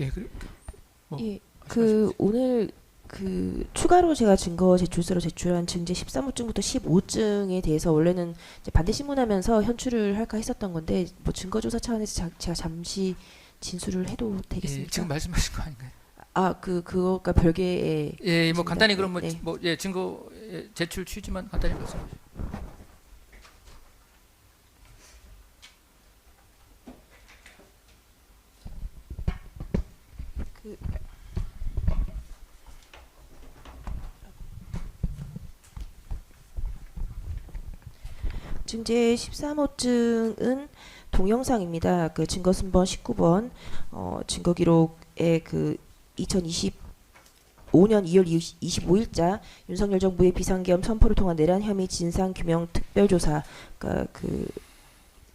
예, 뭐 예, 말씀하십시오. 오늘 추가로 제가 증거 제출서로 제출한 증제 13호증부터 15증에 대해서 원래는 이제 반대 신문하면서 현출을 할까 했었던 건데 뭐 증거조사 차원에서 제가 잠시 진술을 해도 예, 되겠습니까? 지금 말씀하신 거 아닌가요? 그거가 별개의 예, 뭐 증거, 간단히 그럼 뭐, 네. 예, 증거 제출 취지만 간단히 말씀하시죠. 그 증제 13호증은 동영상입니다. 그 증거 순번 19번 증거 기록에 2025년 2월 25일자 윤석열 정부의 비상계엄 선포를 통한 내란 혐의 진상 규명 특별조사 그러니까 그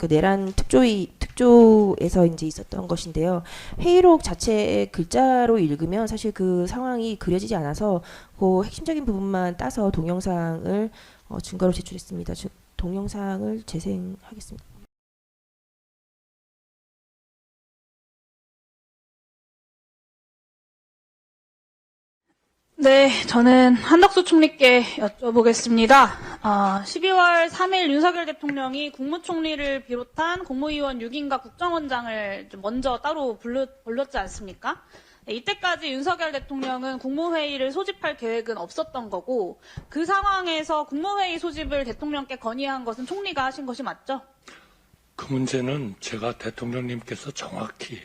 내란 특조에서 이제 있었던 것인데요. 회의록 자체의 글자로 읽으면 사실 그 상황이 그려지지 않아서 그 핵심적인 부분만 따서 동영상을 증거로 제출했습니다. 동영상을 재생하겠습니다. 네, 저는 한덕수 총리께 여쭤보겠습니다. 12월 3일 윤석열 대통령이 국무총리를 비롯한 국무위원 6인과 국정원장을 좀 먼저 따로 불렀지 않습니까? 네, 이때까지 윤석열 대통령은 국무회의를 소집할 계획은 없었던 거고 그 상황에서 국무회의 소집을 대통령께 건의한 것은 총리가 하신 것이 맞죠? 그 문제는 제가 대통령님께서 정확히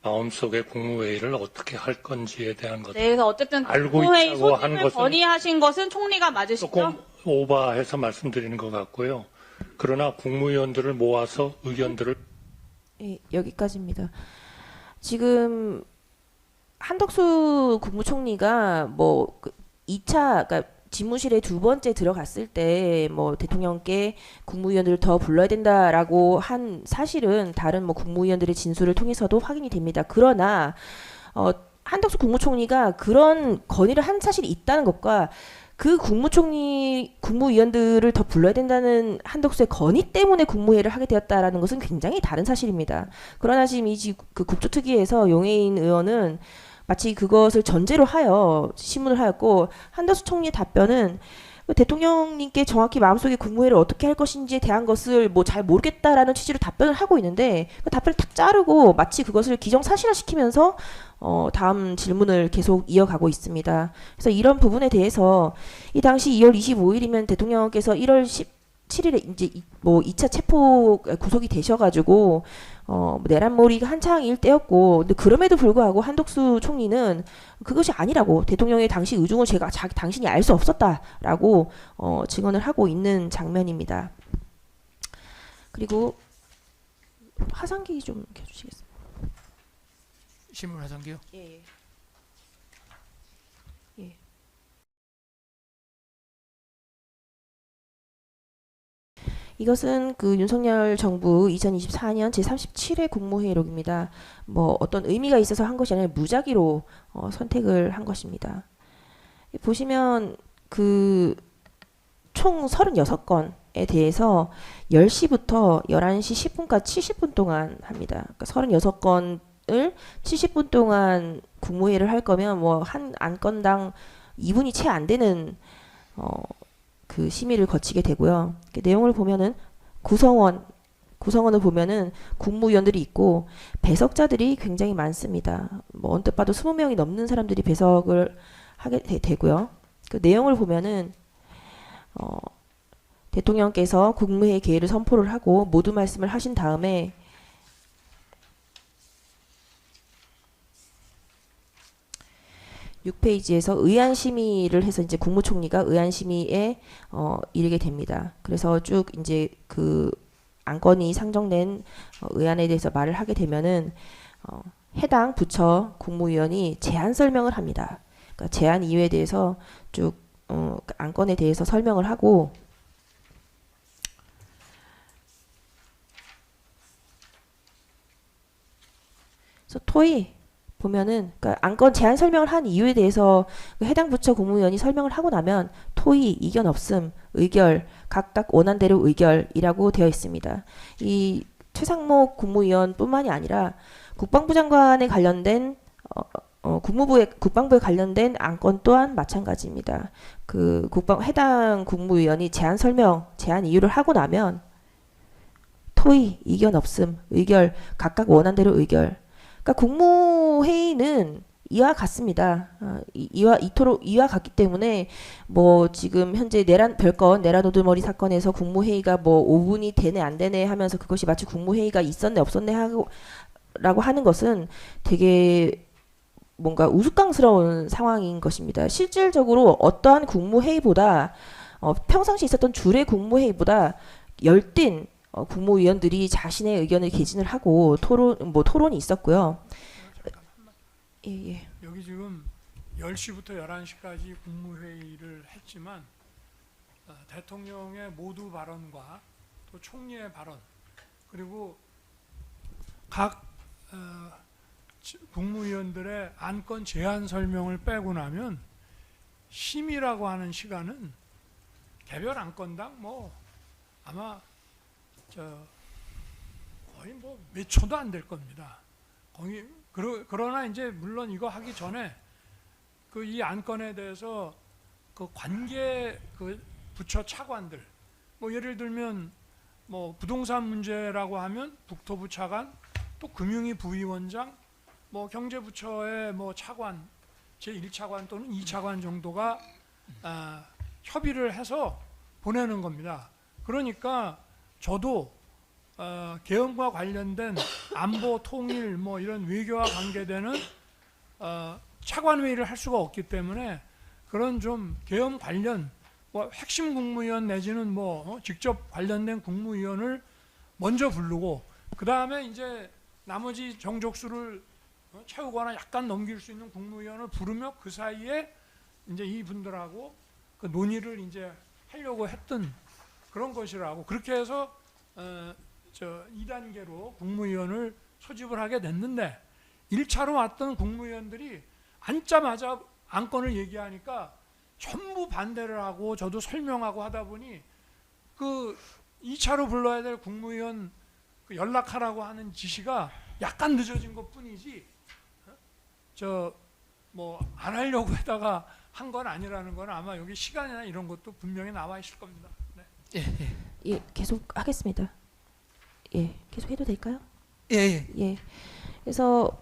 마음속에 국무회의를 어떻게 할 건지에 대한 것을 네, 그래서 어쨌든 알고 국무회의 있다고 하는 소집을 것은 건의하신 것은 총리가 맞으시죠? 조금 오버해서 말씀드리는 것 같고요. 그러나 국무위원들을 모아서 의견들을 예, 여기까지입니다. 지금 한덕수 국무총리가 뭐 2차 그러니까 집무실에 두 번째 들어갔을 때 뭐 대통령께 국무위원들을 더 불러야 된다라고 한 사실은 다른 뭐 국무위원들의 진술을 통해서도 확인이 됩니다. 그러나 한덕수 국무총리가 그런 건의를 한 사실이 있다는 것과 그 국무위원들을 더 불러야 된다는 한덕수의 건의 때문에 국무회의를 하게 되었다라는 것은 굉장히 다른 사실입니다. 그러나 지금 그 국조특위에서 용해인 의원은 마치 그것을 전제로 하여 신문을 하였고 한덕수 총리의 답변은 대통령님께 정확히 마음속에 국무회의를 어떻게 할 것인지에 대한 것을 뭐 잘 모르겠다라는 취지로 답변을 하고 있는데 그 답변을 탁 자르고 마치 그것을 기정사실화시키면서 다음 질문을 계속 이어가고 있습니다. 그래서 이런 부분에 대해서 이 당시 2월 25일이면 대통령께서 1월 17일에 이제 뭐 2차 체포 구속이 되셔가지고 내란몰이가 한창일 때였고 근데 그럼에도 불구하고 한덕수 총리는 그것이 아니라고 대통령의 당시 의중을 당신이 알 수 없었다라고 증언을 하고 있는 장면입니다. 그리고 화상기 좀 켜주시겠습니다. 신문 화상기요? 예. 예. 이것은 그 윤석열 정부 2024년 제37회 국무회의록입니다. 뭐 어떤 의미가 있어서 한 것이 아니라 무작위로 선택을 한 것입니다. 보시면 그 총 36건에 대해서 10시부터 11시 10분까지 70분 동안 합니다. 그러니까 36건을 70분 동안 국무회의를 할 거면 뭐 한 안건당 2분이 채 안 되는 그 심의를 거치게 되고요. 그 내용을 보면은 구성원을 보면은 국무위원들이 있고 배석자들이 굉장히 많습니다. 뭐 언뜻 봐도 20명이 넘는 사람들이 배석을 하게 되고요. 그 내용을 보면은 대통령께서 국무회의 개의를 선포를 하고 모두 말씀을 하신 다음에 (6페이지에서) 의안 심의를 해서 이제 국무총리가 의안 심의에 이르게 됩니다. 그래서 쭉 이제 그 안건이 상정된 의안에 대해서 말을 하게 되면은 해당 부처 국무위원이 제안 설명을 합니다. 그러니까 제안 이유에 대해서 쭉 안건에 대해서 설명을 하고 그래서 토의 보면은 그러니까 안건 제안 설명을 한 이유에 대해서 해당 부처 국무위원이 설명을 하고 나면 토의, 이견 없음, 의결, 각각 원한대로 의결이라고 되어 있습니다. 이 최상목 국무위원뿐만이 아니라 국방부 장관에 관련된 국방부에 관련된 안건 또한 마찬가지입니다. 그 해당 국무위원이 제안 이유를 하고 나면 토의, 이견 없음, 의결, 각각 원한대로 의결. 그러니까 국무회의는 이와 같습니다. 이와 같기 때문에 뭐 지금 현재 별건 내란 우두머리 사건에서 국무회의가 뭐 5분이 되네 안 되네 하면서 그것이 마치 국무회의가 있었네 없었네 라고 하는 것은 되게 뭔가 우스꽝스러운 상황인 것입니다. 실질적으로 어떠한 국무회의보다 평상시 있었던 주례 국무회의보다 열띤 국무위원들이 자신의 의견을 개진을 하고 토론이 있었고요. 예. 여기 지금 10시부터 11시까지 국무회의를 했지만 대통령의 모두 발언과 또 총리의 발언 그리고 각 국무위원들의 안건 제안 설명을 빼고 나면 심의라고 하는 시간은 개별 안건당 뭐 아마 거의 뭐 몇 초도 안 될 겁니다. 그러나 이제 물론 이거 하기 전에 그 이 안건에 대해서 그 관계 그 부처 차관들 뭐 예를 들면 뭐 부동산 문제라고 하면 국토부 차관 또 금융위 부위원장 뭐 경제부처의 뭐 차관 제1차관 또는 2차관 정도가 협의를 해서 보내는 겁니다. 그러니까 저도 계엄과 관련된 안보 통일 뭐 이런 외교와 관계되는 차관회의를 할 수가 없기 때문에 그런 좀 계엄 관련 뭐 핵심 국무위원 내지는 뭐 직접 관련된 국무위원을 먼저 부르고 그 다음에 이제 나머지 정족수를 채우거나 약간 넘길 수 있는 국무위원을 부르며 그 사이에 이제 이분들하고 그 논의를 이제 하려고 했던 그런 것이라고 그렇게 해서 2단계로 국무위원을 소집을 하게 됐는데 1차로 왔던 국무위원들이 앉자마자 안건을 얘기하니까 전부 반대를 하고 저도 설명하고 하다 보니 그 2차로 불러야 될 국무위원 그 연락하라고 하는 지시가 약간 늦어진 것 뿐이지 뭐 안 하려고 하다가 한 건 아니라는 건 아마 여기 시간이나 이런 것도 분명히 나와 있을 겁니다. 네. 예, 계속 하겠습니다. 예, 계속 해도 될까요? 예. 그래서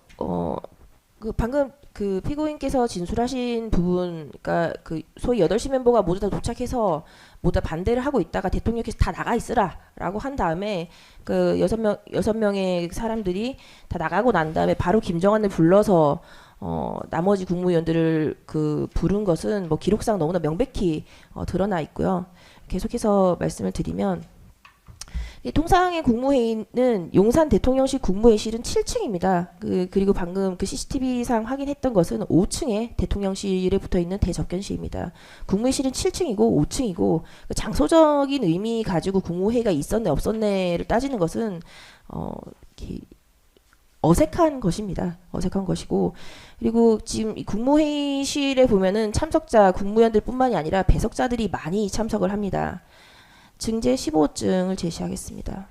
그 방금 그 피고인께서 진술하신 부분, 그러니까 그 소위 8시 멤버가 모두 다 도착해서 모두 다 반대를 하고 있다가 대통령께서 다 나가 있으라라고 한 다음에 그 6명의 사람들이 다 나가고 난 다음에 바로 김정한을 불러서 나머지 국무위원들을 그 부른 것은 뭐 기록상 너무나 명백히 드러나 있고요. 계속해서 말씀을 드리면 통상의 국무회의는 용산 대통령실 국무회의실은 7층입니다. 그리고 방금 그 CCTV상 확인했던 것은 5층에 대통령실에 붙어있는 대접견실입니다. 국무회의실은 7층이고 5층이고 장소적인 의미 가지고 국무회의가 있었네 없었네를 따지는 것은 어색한 것입니다. 어색한 것이고 그리고 지금 이 국무회의실에 보면은 참석자 국무위원들뿐만이 아니라 배석자들이 많이 참석을 합니다. 증제 15호증을 제시하겠습니다.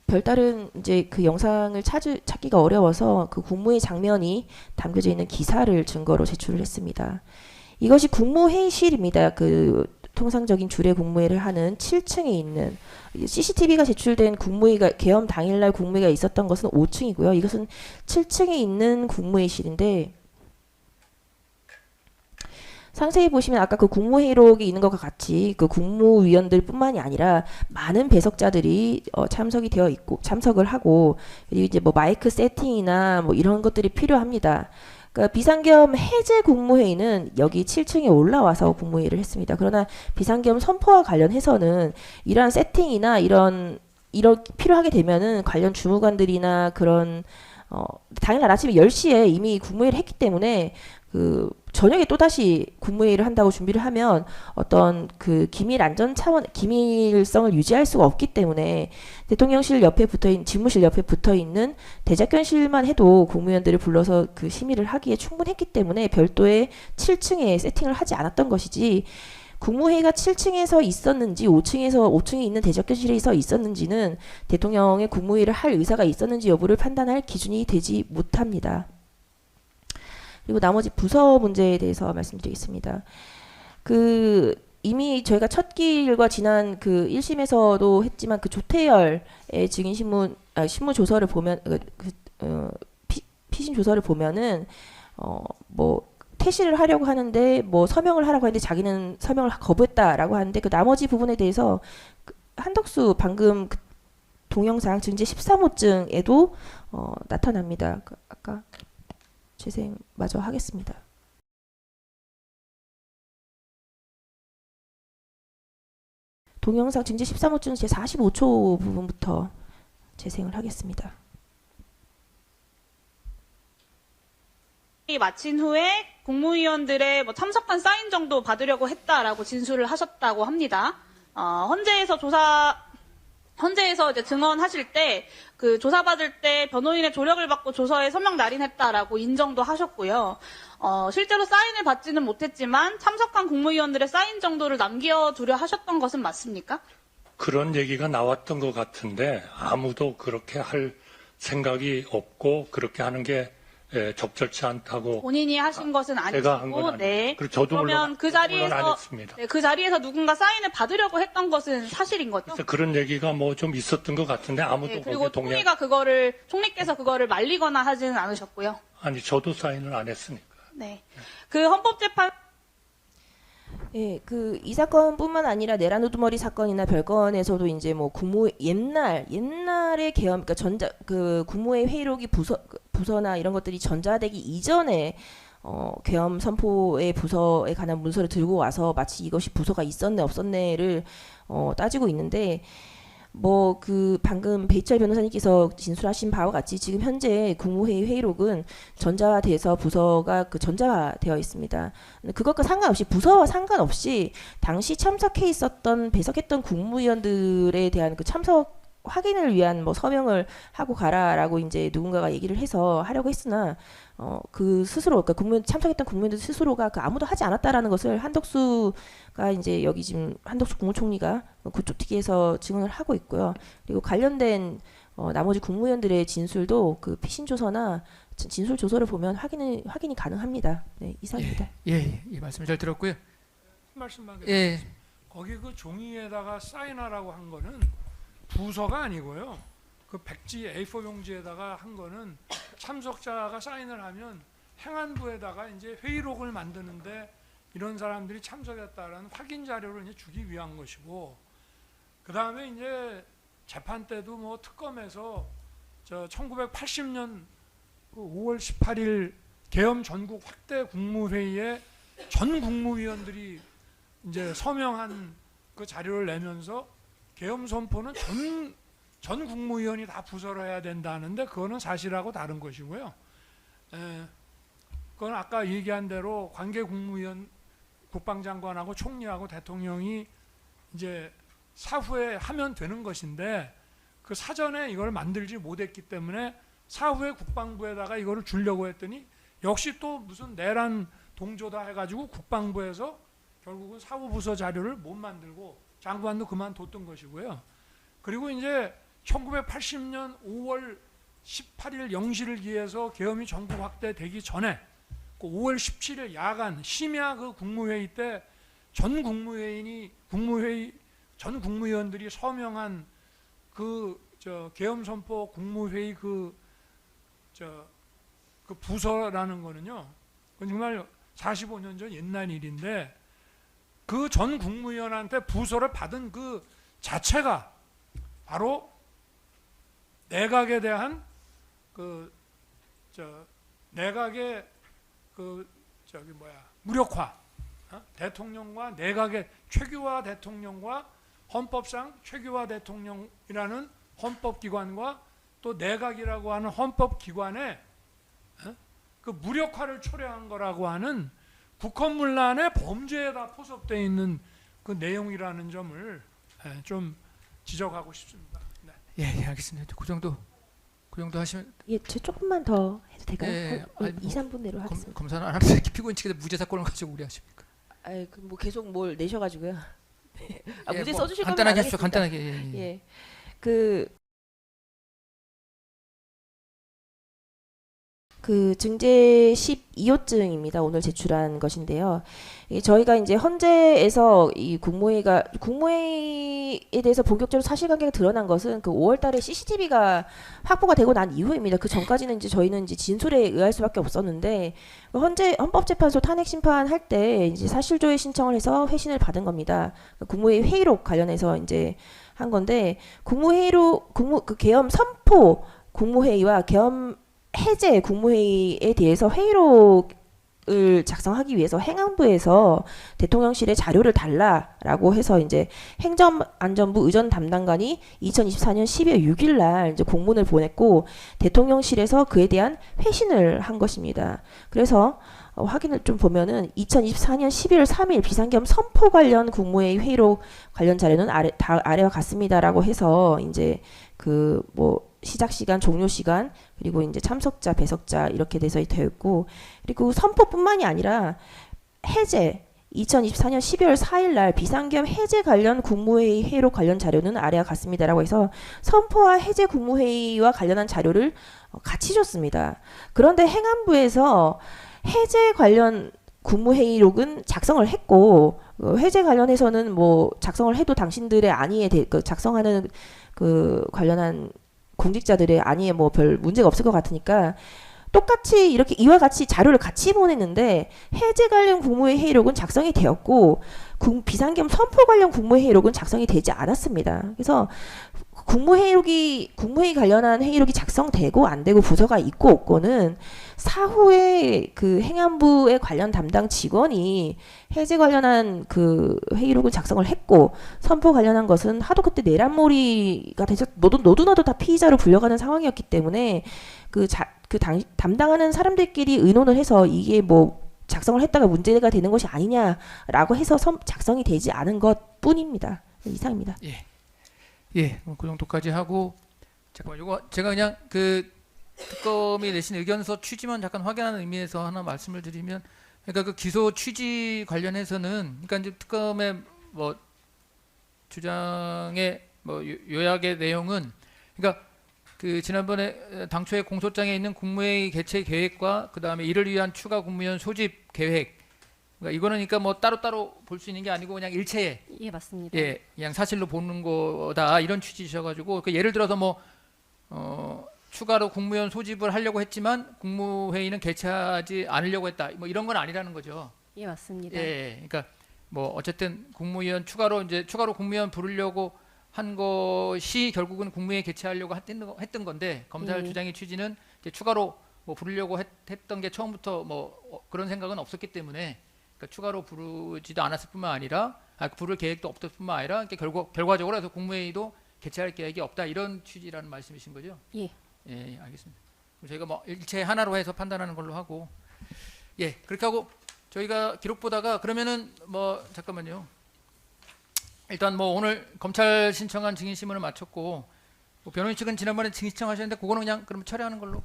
별다른 이제 그 영상을 찾기가 어려워서 그 국무회의 장면이 담겨져 있는 기사를 증거로 제출을 했습니다. 이것이 국무회의실입니다. 그 통상적인 주례 국무회의를 하는 7층에 있는 CCTV가 제출된 국무회의가 계엄 당일날 국무회의가 있었던 것은 5층이고요. 이것은 7층에 있는 국무회의실인데 상세히 보시면 아까 그 국무회의록이 있는 것과 같이 그 국무위원들뿐만이 아니라 많은 배석자들이 참석을 하고 그리고 이제 뭐 마이크 세팅이나 뭐 이런 것들이 필요합니다. 그러니까 비상계엄 해제 국무회의는 여기 7층에 올라와서 국무회의를 했습니다. 그러나 비상계엄 선포와 관련해서는 이러한 세팅이나 이런 필요하게 되면은 관련 주무관들이나 그런 당일날 아침 10시에 이미 국무회의를 했기 때문에 그 저녁에 또다시 국무회의를 한다고 준비를 하면 어떤 그 기밀 안전 차원 기밀성을 유지할 수가 없기 때문에 대통령실 옆에 붙어있는 집무실 옆에 붙어있는 대작견실만 해도 국무위원들을 불러서 그 심의를 하기에 충분했기 때문에 별도의 7층에 세팅을 하지 않았던 것이지 국무회의가 7층에서 있었는지 5층에 있는 대적교실에서 있었는지는 대통령의 국무회의를 할 의사가 있었는지 여부를 판단할 기준이 되지 못합니다. 그리고 나머지 부서 문제에 대해서 말씀드리겠습니다. 이미 저희가 첫 기일과 지난 1심에서도 했지만 조태열의 증인 신문 조서를 보면 피신 조서를 보면은 퇴실을 하려고 하는데 서명을 하라고 했는데 자기는 서명을 거부했다라고 하는데 나머지 부분에 대해서 한덕수 방금 동영상 증제 13호증에도 나타납니다. 아까 재생 마저 하겠습니다. 동영상 증제 13호증 제 45초 부분부터 재생을 하겠습니다. 마친 후에 국무위원들의 참석한 사인 정도 받으려고 했다라고 진술을 하셨다고 합니다. 헌재에서 이제 증언하실 때 조사받을 때 변호인의 조력을 받고 조서에 서명 날인했다라고 인정도 하셨고요. 실제로 사인을 받지는 못했지만 참석한 국무위원들의 사인 정도를 남겨두려 하셨던 것은 맞습니까? 그런 얘기가 나왔던 것 같은데 아무도 그렇게 할 생각이 없고 그렇게 하는 게 적절치 않다고. 본인이 하신 것은 제가 한 건 아니고, 아니에요. 네. 그리고 저도 그러면 물론 안 했습니다. 그 자리에서 누군가 사인을 받으려고 했던 것은 사실인 거죠? 그래서 그런 얘기가 좀 있었던 것 같은데 아무도 네, 그리고 거기에 총리께서 그거를 말리거나 하지는 않으셨고요. 아니 저도 사인을 안 했으니까. 네. 헌법재판 예, 이 사건뿐만 아니라 내란 우두머리 사건이나 별건에서도 이제 옛날의 계엄, 그러니까 국무회의 회의록이 부서나 이런 것들이 전자되기 이전에 계엄 선포의 부서에 관한 문서를 들고 와서 마치 이것이 부서가 있었네 없었네를 따지고 있는데 방금 베이철 변호사님께서 진술하신 바와 같이 지금 현재 국무회의 회의록은 전자돼서 부서가 전자되어 있습니다. 그것과 상관없이 부서와 상관없이 당시 배석했던 국무위원들에 대한 참석 확인을 위한 서명을 하고 가라라고 이제 누군가가 얘기를 해서 하려고 했으나 스스로 참석했던 국무위원들 스스로가 아무도 하지 않았다라는 것을 한덕수가 이제 여기 지금 한덕수 국무총리가 구조특위에서 증언을 하고 있고요. 그리고 관련된 나머지 국무위원들의 진술도 피신 조서나 진술 조서를 보면 확인이 가능합니다. 네, 이상입니다. 예, 이 말씀 잘 들었고요. 말씀만 예, 거기 종이에다가 사인하라고 한 거는 부서가 아니고요. 백지 A4 용지에다가 한 거는 참석자가 사인을 하면 행안부에다가 이제 회의록을 만드는데 이런 사람들이 참석했다라는 확인 자료를 이제 주기 위한 것이고, 그 다음에 이제 재판 때도 특검에서 1980년 5월 18일 계엄 전국 확대 국무회의에 전 국무위원들이 이제 서명한 그 자료를 내면서 계엄 선포는 전 국무위원이 다 부서를 해야 된다는데 그거는 사실하고 다른 것이고요. 그건 아까 얘기한 대로 관계 국무위원 국방장관하고 총리하고 대통령이 이제 사후에 하면 되는 것인데 그 사전에 이걸 만들지 못했기 때문에 사후에 국방부에다가 이거를 주려고 했더니 역시 또 무슨 내란 동조다 해가지고 국방부에서 결국은 사후부서 자료를 못 만들고 장관도 그만뒀던 것이고요. 그리고 이제 1980년 5월 18일 0시를 기해서 계엄이 전국 확대되기 전에 5월 17일 야간 심야 국무회의 때 전 국무위원들이 서명한 계엄 선포 국무회의 부서라는 거는요. 그건 정말 45년 전 옛날 일인데 그 전 국무위원한테 부서를 받은 그 자체가 바로 내각에 대한 내각의 무력화, 대통령과 내각의 최규화 대통령과 헌법상 최규화 대통령이라는 헌법기관과 또 내각이라고 하는 헌법기관의 그 무력화를 초래한 거라고 하는 국헌문란의 범죄에다 포섭되어 있는 그 내용이라는 점을 좀 지적하고 싶습니다. 네. 예, 알겠습니다. 그 정도 하시면. 예, 제 조금만 더 해도 될까요? 예, 한 2, 3분 내로 하겠습니다. 검사는 안 하면서 이렇게 피고인 측에서 무죄 사건을 가지고 우려하십니까? 아이 그뭐 계속 뭘 내셔가지고요. 아, 예, 문제 뭐 써주실 거면 간단하게 안 하십시오. 하겠습니다. 간단하게. 예, 예. 예. 그 증제 12호증입니다. 오늘 제출한 것인데요. 저희가 이제 헌재에서 이 국무회의에 대해서 본격적으로 사실관계가 드러난 것은 그 5월달에 CCTV가 확보가 되고 난 이후입니다. 그 전까지는 이제 저희는 이제 진술에 의할 수밖에 없었는데 헌법재판소 탄핵 심판할 때 이제 사실조회 신청을 해서 회신을 받은 겁니다. 국무회의 회의록 관련해서 이제 한 건데 그 계엄 선포 국무회의와 계엄 해제 국무회의에 대해서 회의록을 작성하기 위해서 행안부에서 대통령실에 자료를 달라라고 해서 이제 행정안전부 의전 담당관이 2024년 12월 6일 날 이제 공문을 보냈고 대통령실에서 그에 대한 회신을 한 것입니다. 그래서 확인을 좀 보면은 2024년 12월 3일 비상계엄 선포 관련 국무회의 회의록 관련 자료는 아래와 같습니다라고 해서 이제 그 뭐 시작 시간, 종료 시간, 그리고 이제 참석자, 배석자 이렇게 돼서 되어 있고, 그리고 선포뿐만이 아니라 해제 2024년 12월 4일 날 비상계엄 해제 관련 국무회의 회의록 관련 자료는 아래와 같습니다라고 해서 선포와 해제 국무회의와 관련한 자료를 같이 줬습니다. 그런데 행안부에서 해제 관련 국무회의록은 작성을 했고 해제 관련해서는 뭐 작성을 해도 당신들의 안위에 작성하는 그 관련한 공직자들의 안위에 뭐 별 문제가 없을 것 같으니까 똑같이 이렇게 이와 같이 자료를 같이 보냈는데 해제 관련 국무회의 회의록은 작성이 되었고 비상계엄 선포 관련 국무회의 회의록은 작성이 되지 않았습니다. 그래서 국무회의 관련한 회의록이 작성되고 안 되고 부서가 있고 없고는 사후에 그 행안부의 관련 담당 직원이 해제 관련한 그 회의록을 작성을 했고 선포 관련한 것은 하도 그때 내란몰이가 돼서 너도 나도 다 피의자로 불려가는 상황이었기 때문에 담당하는 사람들끼리 의논을 해서 이게 뭐 작성을 했다가 문제가 되는 것이 아니냐라고 해서 작성이 되지 않은 것 뿐입니다. 이상입니다. 예, 그 정도까지 하고 잠깐만 요거 제가 그냥 그 특검이 내신 의견서 취지만 잠깐 확인하는 의미에서 하나 말씀을 드리면, 그러니까 그 기소 취지 관련해서는 그러니까 이제 특검의 뭐 주장의 뭐 요약의 내용은 그러니까 그 지난번에 당초에 공소장에 있는 국무회의 개최 계획과 그 다음에 이를 위한 추가 국무위원 소집 계획, 그러니까 이거는 그러니까 뭐 따로따로 볼 수 있는 게 아니고 그냥 일체에 예, 맞습니다. 예, 그냥 사실로 보는 거다 이런 취지셔가지고 그 예를 들어서 뭐 추가로 국무위원 소집을 하려고 했지만 국무회의는 개최하지 않으려고 했다 뭐 이런 건 아니라는 거죠. 예, 맞습니다. 예, 그러니까 뭐 어쨌든 국무위원 추가로 국무위원 부르려고 한 것이 결국은 국무회의 개최하려고 했던 건데 검찰 주장의 취지는 이제 추가로 뭐 부르려고 했던 게 처음부터 뭐 그런 생각은 없었기 때문에. 그러니까 추가로 부르지도 않았을 뿐만 아니라 부를 계획도 없을 뿐만 아니라 결과적으로 해서 국무회의도 개최할 계획이 없다 이런 취지라는 말씀이신 거죠? 예. 예, 알겠습니다. 그럼 저희가 뭐 일체 하나로 해서 판단하는 걸로 하고, 예, 그렇게 하고 저희가 기록 보다가 그러면은 뭐 잠깐만요. 일단 뭐 오늘 검찰 신청한 증인 신문을 마쳤고 뭐 변호인 측은 지난번에 증인 신청하셨는데 그거는 그냥 그럼 철회하는 걸로.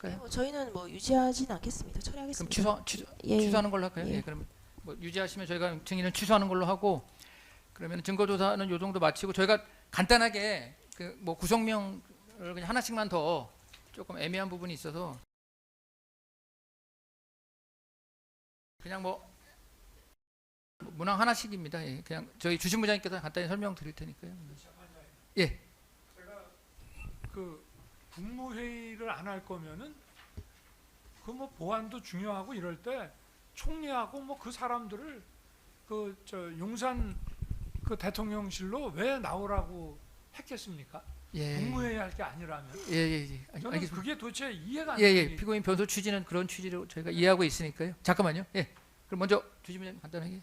네, 뭐 저희는 뭐 유지하진 않겠습니다. 처리하겠습니다. 그럼 취소하는 걸로 할까요? 예. 예, 그러면 뭐 유지하시면 저희가 증인은 취소하는 걸로 하고, 그러면 증거조사는 요 정도 마치고 저희가 간단하게 그 뭐 구성명을 그냥 하나씩만 더 조금 애매한 부분이 있어서 그냥 뭐 문항 하나씩입니다. 예, 그냥 저희 주심부장님께서 간단히 설명드릴 테니까요. 예. 그 국무회의를 안 할 거면은 그 뭐 보안도 중요하고 이럴 때 총리하고 뭐 그 사람들을 그 저 용산 그 대통령실로 왜 나오라고 했겠습니까? 예. 국무회의 할 게 아니라면. 예. 저는 알겠습니다. 그게 도대체 이해가 안 예. 되는 피고인 변소 취지는 그런 취지로 저희가 이해하고 있으니까요. 잠깐만요. 예. 그럼 먼저 주심부장님 간단하게.